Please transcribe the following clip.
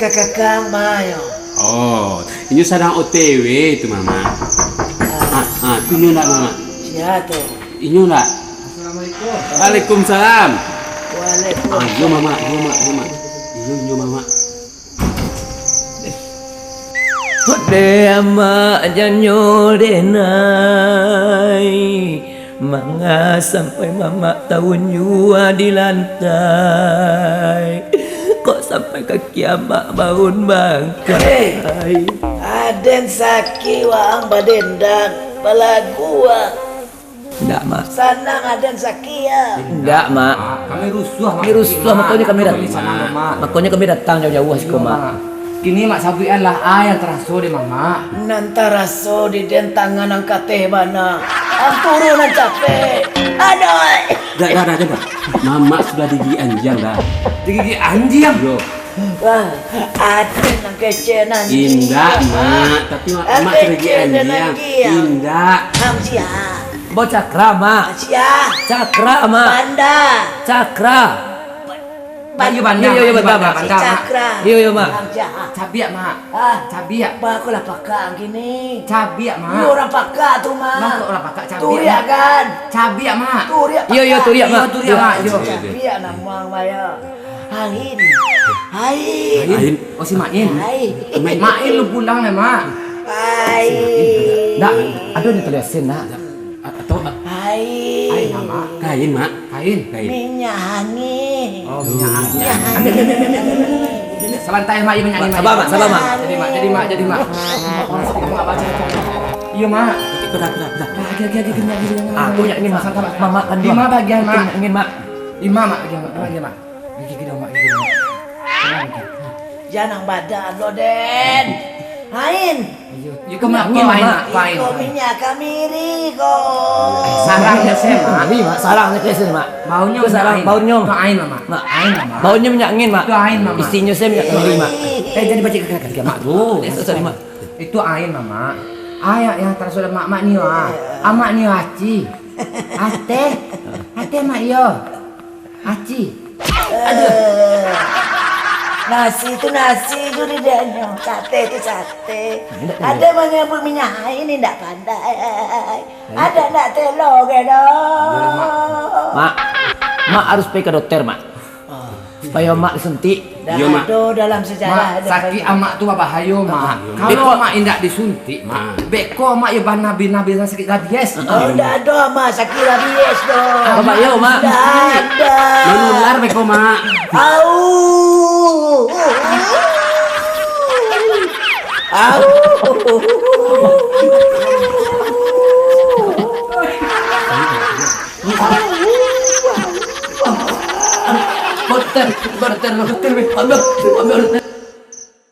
kakak mayo. Oh, ini sedang OTW itu mama. Itu nyo nak mama. Siapa? Ini nak. Assalamualaikum. Waalaikumsalam. Waalaikumsalam. Yo mama. Yo mama. Ode ama janyo denai Manga sampai mama tahun jua di lantai Kok sampai kaki ama bangun bangkai Aden saki waang badendang balagua. Enggak mak Sanang aden saki ya. Enggak mak Kami rusuh, Kami rusuh makanya kami datang sana, Mak. Makanya kami datang jauh-jauh sih mak Kini mak sabian lah ayah teraso deh mama. Nantara so di dentangan angkat teh bana. Ang turunan capek. Aduh. Dah. Mama sudah digigi anjing dah. Digigi anjing. Yo. Wah, aden nang kecenan. Indah mak, tapi mama sudah digigi anjing. Indah. Am sia. Bawa cakra mak Sia. Cakra mak Banda. Cakra Ayo bandang. Yo, bandang. Si Cakra. Yo mak Am jahat. Cabiak mak. Ah, Cabiak. Ba aku lah pakai gini. Cabiak mak. Ini orang pakai tuh mah. Mak orang pakai cabiak. Turiak kan. Cabiak mak. Turiak. Yo turiak mak Turiak mak. Yo. Cabiak namang maya. Angin. Hai. Ain. Oh si Main. Hai. Main lu pulang ya mak. Hai. Nggak aduh ini terlihatin nak Atau Hai. Ain mak. kain mak. Kain. Minyak angin. Oh minyak. Selantai mak, iya minyak angin. Sabar, Mak, sabar, Mak. Jadi mak. Iya mak. Berat. Lagi. Aku minyak angin mak mama kan Lima bagian mak. minyak angin mak Lima mak bagian mak. Gigi dong mak. Jangan badan lo Den. Hain. Iya kau mak main mak. Iko minyak kamiri kok. Sarangnya saya mak. ini mak sarangnya kayak sini mak Baunya Itu sarang baunya Itu ain mak. mak Ain mak. baunya minyak angin mak Itu ain mak. istrinya saya minyak angin mak Jadi baca ke mak tuh. sorry mak Itu ain mama. Ayah yang tersudah mak nih wah. Amak nih aci. Ate mak yo. Aci. Nasi itu nasi itu di danyo. Sate itu sate. Ada banyak minyak ini ndak pandai. Ada ndak telur gitu. mak harus pergi ke dokter mak supaya mak disuntik Yo, Mak. Ada dalam sejarah. Mak, sakit amak tu bahayo mak. Kalau Beko- mak indak disuntik mak. Beko mak ya nabi yang sakit rabies. Oh, ndak ada mas sakit rabies dong. Bapak, yo, Mak. Ndak ada. Menular beko mak. Au. Au. dokter ambil